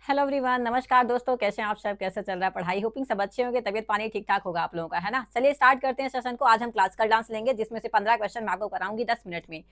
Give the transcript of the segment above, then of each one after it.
Hello everyone, नमस्कार दोस्तों। कैसे हैं आप सब? कैसा चल रहा है पढ़ाई? होपिंग सब अच्छे होंगे, तबीयत पानी ठीक ठाक होगा आप लोगों का, है ना। चलिए स्टार्ट करते हैं सेशन को। आज हम क्लासिकल डांस लेंगे, जिसमें से 15 क्वेश्चन मैं आपको कराऊंगी 10 मिनट में।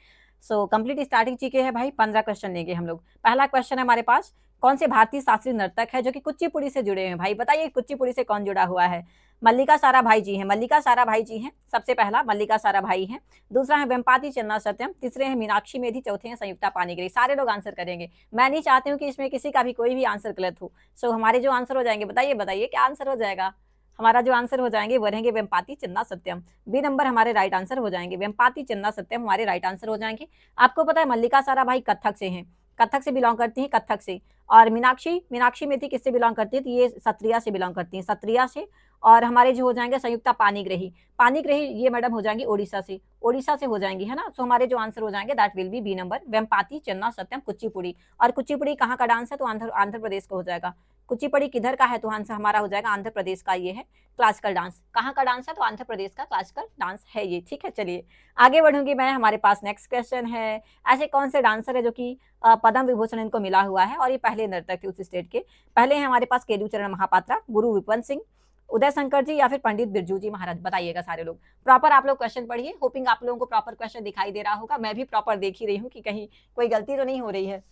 सो कंप्लीट स्टार्टिंग चीके है भाई। 15 क्वेश्चन लेंगे हम लोग। पहला क्वेश्चन है हमारे पास, कौन से भारतीय शास्त्रीय नर्तक है जो कि कुचिपुड़ी से जुड़े हैं? भाई बताइए, कुचिपुड़ी से कौन जुड़ा हुआ है? मल्लिका साराभाई जी हैं। मल्लिका साराभाई जी हैं सबसे पहला, मल्लिका साराभाई हैं। दूसरा है वेम्पाती चन्ना सत्यम। तीसरे हैं मीनाक्षी मेधी। चौथे हैं संयुक्ता पानीग्री। सारे लोग आंसर करेंगे। मैं नहीं चाहती हूँ कि इसमें किसी का भी कोई भी आंसर गलत हो। सो हमारे जो आंसर हो जाएंगे, बताइए बताइए क्या आंसर हो जाएगा? हमारा जो आंसर हो जाएंगे वो रहेंगे वेम्पाती चिन्ना सत्यम। बी नंबर हमारे राइट आंसर हो जाएंगे। वेम्पाती चिन्ना सत्यम हमारे राइट आंसर हो जाएंगे। आपको पता है मल्लिका साराभाई कथक से हैं, कथक से बिलोंग करती हैं, कथक से। और मीनाक्षी मीनाक्षी मेथी किससे बिलोंग करती है? तो ये सत्रिया से बिलोंग करती हैं, सत्रिया से। और हमारे जो हो जाएंगे संयुक्ता पानीग्रही। पानीग्रही ये मैडम हो जाएंगी ओडिशा से, ओडिशा से हो जाएंगी, है ना। सो हमारे जो आंसर हो जाएंगे that will be B number, Vempati Chinna Satyam Kuchipudi. और कुचिपुड़ी कहाँ का डांस है? तो आंध्र प्रदेश का हो जाएगा। कुचिपुड़ी किधर का है? तो आंसर हमारा हो जाएगा आंध्र प्रदेश का। ये है क्लासिकल डांस। कहाँ का डांस है? तो आंध्र प्रदेश का क्लासिकल डांस है ये। ठीक है, चलिए आगे बढ़ूंगी मैं। हमारे पास नेक्स्ट क्वेश्चन है, ऐसे कौन से डांसर है जो कि पद्म विभूषण इनको मिला हुआ है और ये पहले नर्तक थे उस स्टेट के? पहले हैं हमारे पास केलूचरण महापात्रा, गुरु विपन सिंह, उदय शंकर जी या फिर पंडित बिरजू जी महाराज। बताइएगा सारे लोग। प्रॉपर आप लोग क्वेश्चन पढ़िए। होपिंग आप लोगों को प्रॉपर क्वेश्चन दिखाई दे रहा होगा। मैं भी प्रॉपर देख ही रही हूँ कि कहीं कोई गलती तो नहीं हो रही है,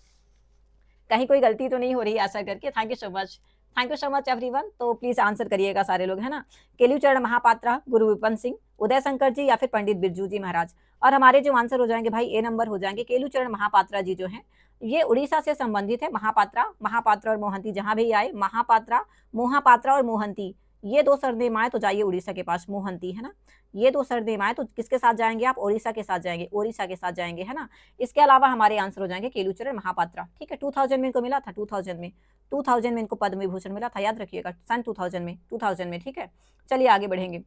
कहीं कोई गलती तो नहीं हो रही है, आशा करके। Thank you so much, thank you so much everyone. तो प्लीज आंसर करिएगा सारे लोग, है ना। केलूचरण महापात्रा, गुरु विपन सिंह, उदय शंकर जी या फिर पंडित बिरजू जी महाराज। और हमारे जो आंसर हो जाएंगे भाई ए नंबर हो जाएंगे। केलूचरण महापात्रा जी जो है ये उड़ीसा से संबंधित है। महापात्रा, महापात्रा और मोहंती जहां भी आए, महापात्रा, मोहापात्रा और मोहंती, ये दो सरनेम आए तो जाइए उड़ीसा के पास, मोहंती, है ना। ये दो सरनेम आए तो किसके साथ जाएंगे आप? ओडिशा के साथ जाएंगे, ओडिशा के साथ जाएंगे, है ना। इसके अलावा हमारे आंसर हो जाएंगे केलूचरण महापात्रा। ठीक है, 2000 में इनको मिला था, 2000 में, 2000 में इनको पद्म विभूषण मिला था, याद रखिएगा, सन 2000 में, 2000 में। ठीक है, चलिए आगे बढ़ेंगे।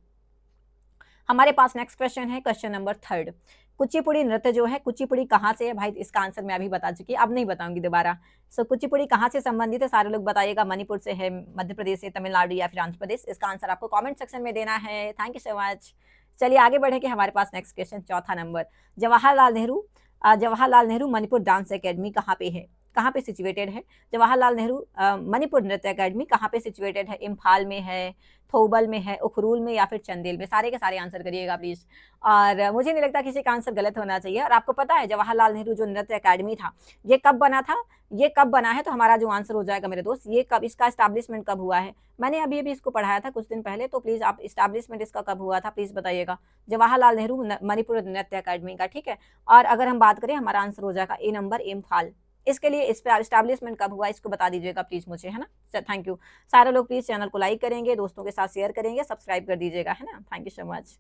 हमारे पास नेक्स्ट क्वेश्चन है, क्वेश्चन नंबर 3। कुचिपुड़ी नृत्य जो है, कुचिपुड़ी कहाँ से है? भाई इसका आंसर मैं अभी बता चुकी, अब नहीं बताऊंगी दोबारा। सो कुचिपुड़ी कहाँ से संबंधित है? सारे लोग बताइएगा। मणिपुर से है, मध्य प्रदेश से, तमिलनाडु या फिर आंध्र प्रदेश? इसका आंसर आपको कमेंट सेक्शन में देना है। Thank you so much. चलिए आगे बढ़ेंगे। हमारे पास नेक्स्ट क्वेश्चन, चौथा number, Jawaharlal Nehru, Jawaharlal Nehru Manipur dance academy कहाँ पे है? कहाँ पे सिचुएटेड है जवाहरलाल नेहरू मणिपुर नृत्य एकेडमी? कहाँ पे सिचुएटेड है? इम्फाल में है, थोबल में है, उखरूल में या फिर चंदेल में? सारे के सारे आंसर करिएगा प्लीज। और मुझे नहीं लगता किसी का आंसर गलत होना चाहिए। और आपको पता है जवाहरलाल नेहरू जो नृत्य एकेडमी था, ये कब बना था? ये कब बना है? तो हमारा जो आंसर हो जाएगा मेरे दोस्त, ये कब, इसका स्टैब्लिशमेंट कब हुआ है? मैंने अभी अभी इसको पढ़ाया था कुछ दिन पहले, तो प्लीज आप स्टैब्लिशमेंट इसका कब हुआ था प्लीज बताइएगा। जवाहरलाल नेहरू मणिपुर नृत्य एकेडमी का। ठीक है, और अगर हम बात करें, हमारा आंसर हो जाएगा ए नंबर, इम्फाल। इसके लिए इस पे स्टैब्लिशमेंट कब हुआ इसको बता दीजिएगा प्लीज मुझे, है ना। Thank you. सारे लोग प्लीज चैनल को लाइक करेंगे, दोस्तों के साथ शेयर करेंगे, सब्सक्राइब कर दीजिएगा, है ना। Thank you so much.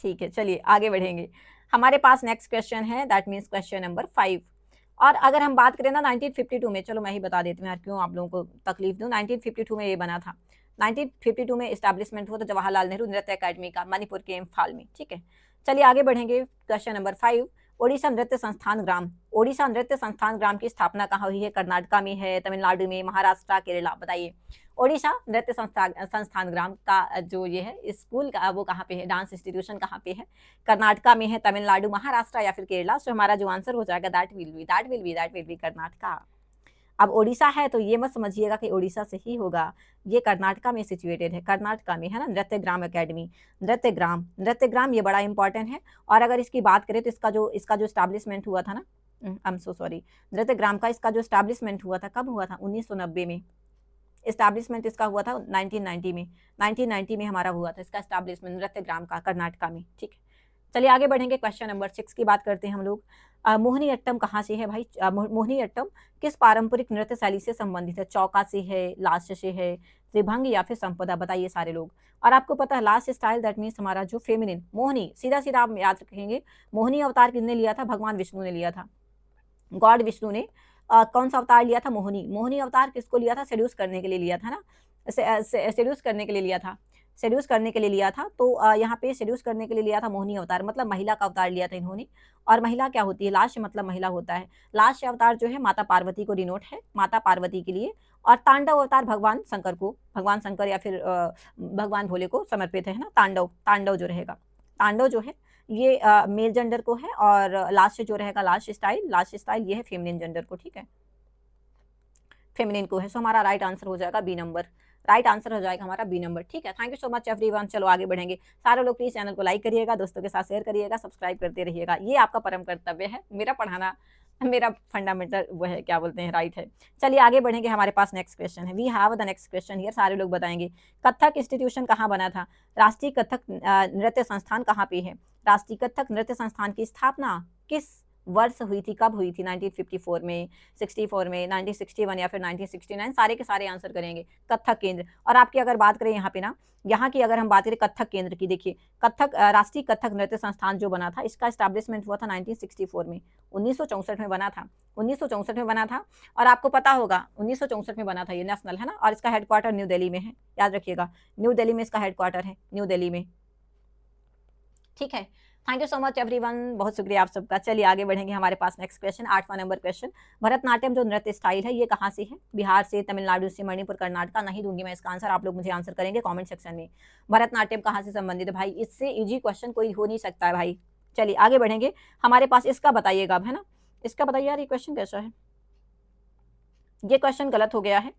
ठीक है, चलिए आगे बढ़ेंगे। हमारे पास नेक्स्ट क्वेश्चन है, दैट मीन्स क्वेश्चन नंबर 5। और अगर हम बात करें ना 1952 में, चलो मैं ही बता देती हूँ यार, क्यों आप लोगों को तकलीफ दूं। 1952 में ये बना था। 1952 में इस्टेब्लिशमेंट हुआ था जवाहरलाल नेहरू नृत्य एकेडमी का, मणिपुर के इम्फाल में। ठीक है, चलिए आगे बढ़ेंगे। क्वेश्चन नंबर 5, ओडिशा नृत्य संस्थान ग्राम, ओडिशा नृत्य संस्थान ग्राम की स्थापना कहाँ हुई है? कर्नाटका में है, तमिलनाडु में, महाराष्ट्र, केरला? बताइए। ओडिशा नृत्य संस्थान संस्थान ग्राम का जो ये है स्कूल का, वो कहाँ पे है? डांस इंस्टीट्यूशन कहाँ पे है? कर्नाटका में है, तमिलनाडु, महाराष्ट्र या फिर केरला? सो हमारा जो आंसर हो जाएगा दैट विल बी कर्नाटका। अब ओडिशा है तो ये मत समझिएगा कि ओडिशा से ही होगा, ये कर्नाटका में सिचुएटेड है, कर्नाटका में, है ना। नृत्यग्राम एकेडमी, नृत्यग्राम, नृत्यग्राम ये बड़ा इंपॉर्टेंट है। और अगर इसकी बात करें तो इसका जो स्टैब्लिशमेंट हुआ था ना, I am so sorry, Nrityagram का इसका जो स्टैब्लिशमेंट हुआ था, कब हुआ था? 1990 में। एस्टैब्लिशमेंट इसका हुआ था 1990 में, 1990 में हमारा हुआ था इसका एस्टैब्लिशमेंट नृत्यग्राम का, कर्नाटका में। ठीक है, चलिए आगे बढ़ेंगे। क्वेश्चन नंबर 6 की बात करते हैं हम लोग। मोहिनी अट्टम कहाँ से है भाई? मोहिनी अट्टम किस पारंपरिक नृत्य शैली से संबंधित है? चौका से है, लास्य से है, त्रिभंग या फिर संपदा? बताइए सारे लोग। और आपको पता है लास्ट स्टाइल दैट मीन्स हमारा जो फेमिनिन, मोहिनी, सीधा सीधा आप याद रखेंगे। मोहिनी अवतार किसने लिया था? भगवान विष्णु ने लिया था, गॉड विष्णु ने कौन सा अवतार लिया था? मोहिनी। मोहिनी अवतार किसको लिया था? सेड्यूस करने के लिए लिया था ना, सेड्यूस करने के लिए लिया था, सेड्यूस करने के लिए लिया था। तो यहाँ पे सेड्यूस करने के लिए लिया था मोहिनी अवतार, मतलब महिला का अवतार लिया था इन्होंने। और महिला क्या होती है? लाश मतलब महिला होता है। लाश अवतार जो है माता पार्वती को डिनोट है, माता पार्वती के लिए। और तांडव अवतार भगवान शंकर को, भगवान शंकर या फिर भगवान भोले को समर्पित है ना। तांडव, तांडव जो रहेगा, तांडव जो है ये मेल जेंडर को है। और लास्ट जो रहेगा लास्ट स्टाइल, लास्ट स्टाइल ये है फेमिनिन जेंडर को। ठीक है, फेमिनिन को है। सो हमारा राइट आंसर हो जाएगा बी नंबर, राइट आंसर हो जाएगा हमारा बी नंबर। ठीक है, thank you so much everyone. चलो आगे बढ़ेंगे। सारे लोग प्लीज चैनल को लाइक करिएगा, दोस्तों के साथ शेयर करिएगा, सब्सक्राइब करते रहिएगा। ये आपका परम कर्तव्य है, मेरा पढ़ाना मेरा फंडामेंटल वो है, क्या बोलते हैं, राइट है। चलिए आगे बढ़ेंगे। हमारे पास नेक्स्ट क्वेश्चन है। We have the next question here. सारे लोग बताएंगे कथक इंस्टीट्यूशन कहाँ बना था? राष्ट्रीय कथक नृत्य संस्थान कहाँ पे है? राष्ट्रीय कथक नृत्य संस्थान की स्थापना किस वर्ष हुई थी, कब हुई थी? 1954 में, 64 में, 1961 या फिर 1969? सारे के सारे आंसर करेंगे। कथक केंद्र। और आपकी अगर बात करें यहाँ पे ना, यहाँ की अगर हम बात करें कथक केंद्र की, देखिए कथक राष्ट्रीय कथक नृत्य संस्थान जो बना था, इसका एस्टैब्लिशमेंट हुआ था 1964 में, 1964 में बना था, 1964 में बना था। और आपको पता होगा 1964 में बना था, ये नेशनल है ना। और इसका हेडक्वार्टर न्यू दिल्ली में है, याद रखिएगा, न्यू दिल्ली में इसका हेडक्वार्टर है, न्यू दिल्ली में। ठीक है, thank you so much everyone, बहुत शुक्रिया आप सबका। चलिए आगे बढ़ेंगे। हमारे पास नेक्स्ट क्वेश्चन, 8वां नंबर क्वेश्चन। भरतनाट्यम जो नृत्य स्टाइल है, ये कहाँ से है? बिहार से, तमिलनाडु से, मणिपुर, कर्नाटका? नहीं दूंगी मैं इसका आंसर, आप लोग मुझे आंसर करेंगे कमेंट सेक्शन में। भरतनाट्यम कहाँ से संबंधित है भाई? इससे इजी क्वेश्चन कोई हो नहीं सकता है भाई। चलिए आगे बढ़ेंगे। हमारे पास इसका बताइएगा अब, है ना, इसका बताइए यार, ये क्वेश्चन कैसा है? ये क्वेश्चन गलत हो गया है,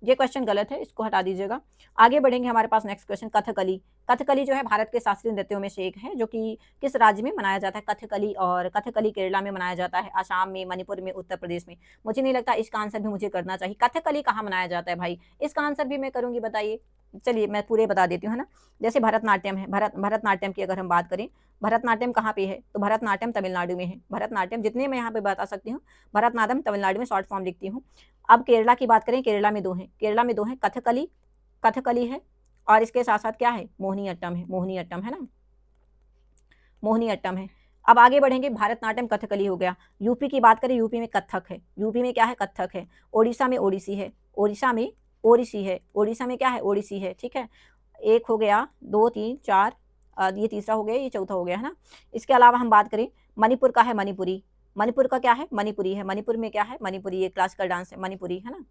ये क्वेश्चन गलत है, इसको हटा दीजिएगा। आगे बढ़ेंगे। हमारे पास नेक्स्ट क्वेश्चन, कथकली। कथकली जो है भारत के शास्त्रीय नृत्यों में से एक है, जो कि किस राज्य में मनाया जाता है? कथकली। और कथकली केरला में मनाया जाता है, असम में, मणिपुर में, उत्तर प्रदेश में। मुझे नहीं लगता इसका आंसर भी मुझे करना चाहिए। कथकली कहाँ मनाया जाता है भाई? इसका आंसर भी मैं करूंगी, बताइए। चलिए मैं पूरे बता देती हूँ, है ना। जैसे भरतनाट्यम है, भरतनाट्यम की अगर हम बात करें, भरतनाट्यम कहाँ पे है? तो भरतनाट्यम तमिलनाडु में है। भरतनाट्यम जितने मैं यहाँ पे बता सकती हूँ, भरतनाट्यम तमिलनाडु में शॉर्ट फॉर्म लिखती हूँ। अब केरला की बात करें, केरला में दो हैं, केरला में दो हैं, कथकली, कथकली है, और इसके साथ साथ क्या है? मोहिनीअट्टम है, मोहिनीअट्टम है ना, मोहिनीअट्टम है। अब आगे बढ़ेंगे। भारतनाट्यम कथकली हो गया। यूपी की बात करें, यूपी में कथक है, यूपी में क्या है? कथक है। ओडिशा में ओडिसी है, ओडिशा में ओडिसी है, ओडिशा में क्या है? ओडिसी है। ठीक है, एक हो गया, 2 3 4, ये तीसरा हो गया, ये चौथा हो गया, है ना। इसके अलावा हम बात करें, मणिपुर का है मणिपुरी, मणिपुर का क्या है? मणिपुरी है। मणिपुर में क्या है? मणिपुरी, ये क्लासिकल डांस है, मणिपुरी, है ना।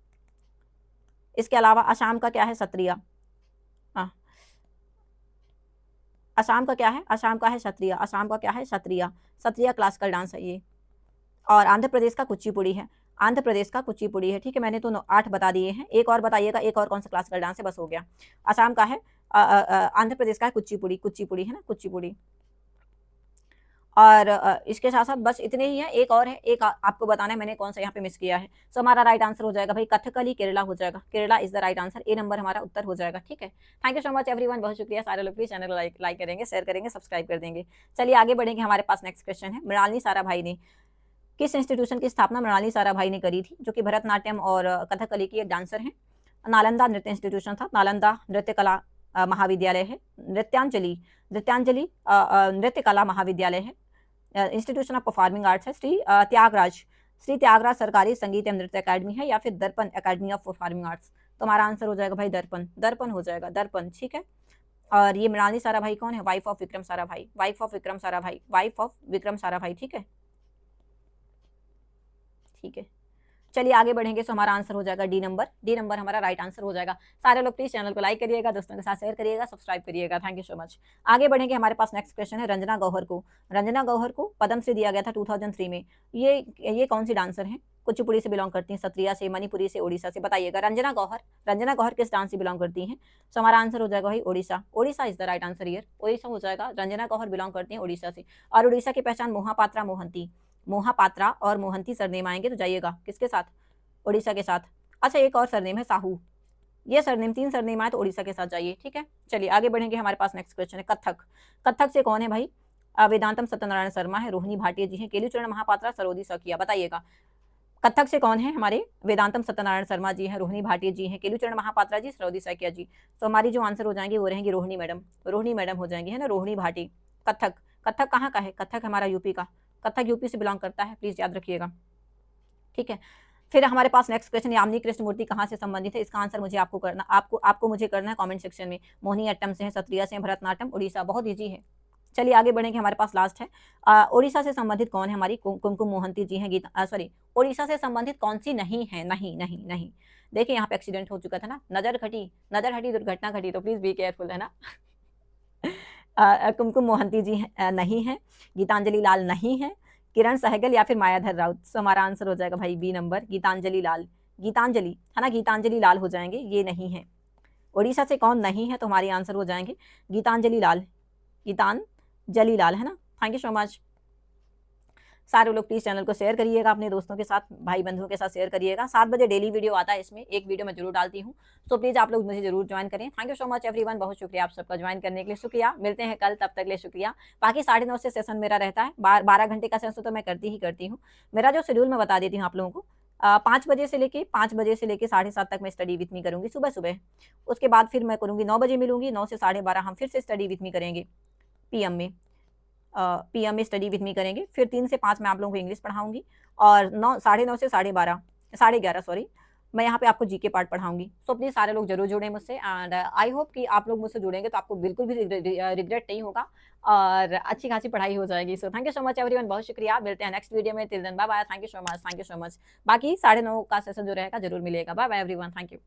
इसके अलावा असम का क्या है? सत्रिया। हाँ, असम का क्या है? असम का है सत्रिया, असम का क्या है? सत्रिया, सत्रिया क्लासिकल डांस है ये। और आंध्र प्रदेश का कुचिपुड़ी है, आंध्र प्रदेश का कुचिपुड़ी है। ठीक है, मैंने तो 8 बता दिए हैं, एक और बताइएगा, एक और कौन सा क्लासिकल डांस है? बस हो गया। असम का है, आंध्र प्रदेश का है कुचिपुड़ी, कुचिपुड़ी है ना, कुचिपुड़ी। और इसके साथ साथ बस इतने ही हैं, एक और है, एक आपको बताना है मैंने कौन सा यहाँ पे मिस किया है। सो हमारा राइट आंसर हो जाएगा भाई कथकली, केरला हो जाएगा, Kerala is the right answer, A number हमारा उत्तर हो जाएगा। ठीक है, thank you so much everyone, बहुत शुक्रिया। सारे लोग प्लीज चैनल को लाइक करेंगे, शेयर करेंगे, सब्सक्राइब कर देंगे। चलिए आगे बढ़ेंगे। हमारे पास नेक्स्ट क्वेश्चन है, मृणालिनी साराभाई ने किस इंस्टीट्यूशन की स्थापना मृणालिनी साराभाई ने करी थी, जो कि भरतनाट्यम और कथकली की एक डांसर है? नालंदा नृत्य इंस्टीट्यूशन था, नालंदा नृत्य कला महाविद्यालय है। नृत्यांजलि, नृत्यांजलि नृत्य कला महाविद्यालय है। इंस्टीट्यूशन ऑफ परफॉर्मिंग आर्ट्स है श्री त्यागराज, श्री त्यागराज सरकारी संगीत एवं नृत्य अकादमी है, या फिर दर्पण एकेडमी ऑफ परफॉर्मिंग आर्ट्स? तो हमारा आंसर हो जाएगा भाई दर्पण, दर्पण हो जाएगा, दर्पण। ठीक है, और ये मृणालिनी साराभाई कौन है? Wife of Vikram Sarabhai, wife of Vikram Sarabhai, wife of Vikram Sarabhai. ठीक है, ठीक है, चलिए आगे बढ़ेंगे। सो हमारा आंसर हो जाएगा डी नंबर, डी नंबर हमारा राइट आंसर हो जाएगा। सारे लोग प्लीज चैनल को लाइक करिएगा, दोस्तों के साथ शेयर करिएगा, सब्सक्राइब करिएगा, थैंक यू सो मच। आगे बढ़ेंगे। हमारे पास नेक्स्ट क्वेश्चन है, रंजना गौहर को, रंजना गौहर को पद्मश्री दिया गया था 2003 में। ये कौन सी डांसर है? कुचिपुड़ी से बिलोंग करती हैं, सत्रिया से, मणिपुरी से, ओडिशा से? बताइएगा रंजना गौहर, रंजना गौहर किस डांस से बिलोंग करती हैं? सो हमारा आंसर हो जाएगा भाई Odisha, Odisha is the right answer year, Odisha हो जाएगा। रंजना गौहर बिलोंग करती हैं ओडिशा से। और ओडिशा की पहचान मोहापात्रा मोहंती, मोहापात्रा और मोहंती सरनेम आएंगे, तो जाइएगा किसके साथ? ओडिशा के साथ। अच्छा, एक और सरनेम है साहू, ये सरनेम, 3 सरनेम आए तो ओडिशा के साथ जाइए। ठीक है, चलिए आगे बढ़ेंगे। हमारे पास नेक्स्ट क्वेश्चन है, कथक, कथक से कौन है भाई? वेदांतम सत्यनारायण शर्मा है, रोहिणी भाटिया जी हैं, केलुचरण महापात्रा, सरोदी सकिया? बताइएगा कथक से कौन है? हमारे वेदांतम सत्यनारायण शर्मा जी हैं, रोहिणी भाटिया जी हैं, केलुचरण महापात्रा जी, सरोदी सकिया जी। तो हमारी जो आंसर हो जाएंगे वो रहेंगी रोहिणी मैडम, रोहिणी मैडम हो जाएंगी, है ना, रोहिणी भाटी। कथक, कथक कहाँ का है? कथक हमारा यूपी का, कथक यूपी से बिलोंग करता है, प्लीज याद रखिएगा। ठीक है, फिर हमारे पास नेक्स्ट क्वेश्चन, यामिनी कृष्णमूर्ति कहाँ से संबंधित है? इसका आंसर मुझे आपको करना, आपको मुझे करना है कमेंट सेक्शन में। मोहिनीअट्टम से है, सत्रिया से, भरतनाट्यम, उड़ीसा, बहुत ईजी है। चलिए आगे बढ़ेंगे। हमारे पास लास्ट है, ओडिशा से संबंधित कौन है? हमारी कुमकुम मोहंती जी हैं, गीता, सॉरी, ओडिशा से संबंधित कौन सी नहीं है? नहीं नहीं नहीं, देखिए यहाँ पे एक्सीडेंट हो चुका था ना, नजर हटी दुर्घटना घटी, तो प्लीज बी केयरफुल, है ना। कुमकुम मोहंती जी नहीं है, गीतांजलि लाल नहीं है, किरण सहगल या फिर मायाधर राउत? सो हमारा आंसर हो जाएगा भाई बी नंबर, गीतांजलि लाल, गीतांजलि है ना, गीतांजलि लाल हो जाएंगे, ये नहीं है। उड़ीसा से कौन नहीं है, तो हमारे आंसर हो जाएंगे गीतांजलि लाल, गीतांजलि लाल, है ना। Thank you so much. सारे लोग प्लीज चैनल को शेयर करिएगा, अपने दोस्तों के साथ, भाई बंधुओं के साथ शेयर करिएगा। 7 बजे डेली वीडियो आता है, इसमें एक वीडियो मैं जरूर डालती हूँ, तो प्लीज आप लोग मुझे जरूर ज्वाइन करें। Thank you so much everyone, बहुत शुक्रिया आप सबका ज्वाइन करने के लिए, शुक्रिया। मिलते हैं कल, तब तक के लिए शुक्रिया। बाकी 9:30 से सेशन मेरा रहता है, 12 घंटे का सेशन तो मैं करती ही करती हूँ। मेरा जो शेड्यूल मैं बता देती हूँ आप लोगों को। 5 बजे से लेके 7:30 तक मैं स्टडी विथ मी करूंगी सुबह सुबह। उसके बाद फिर मैं करूंगी 9 बजे मिलूंगी, 9 से 12:30 हम फिर से स्टडी विथ मी करेंगे पीएम में। पीएम में स्टडी विथ मी करेंगे। फिर 3 से 5 मैं आप लोगों को इंग्लिश पढ़ाऊंगी, और 9 से 11:30 सॉरी, मैं यहाँ पे आपको जीके पार्ट पढ़ाऊंगी। सो प्लीज सारे लोग जरूर जुड़े मुझसे, एंड आई होप कि आप लोग मुझसे जुड़ेंगे तो आपको बिल्कुल भी रिग्रेट नहीं होगा, और अच्छी खासी पढ़ाई हो जाएगी। So thank you so much everyone, बहुत शुक्रिया। मिलते हैं नेक्स्ट वीडियो में, till then bye bye, thank you so much, thank you so much. बाकी 9:30 का सेशन जो रहेगा जरूर मिलेगा। Bye bye everyone, thank you.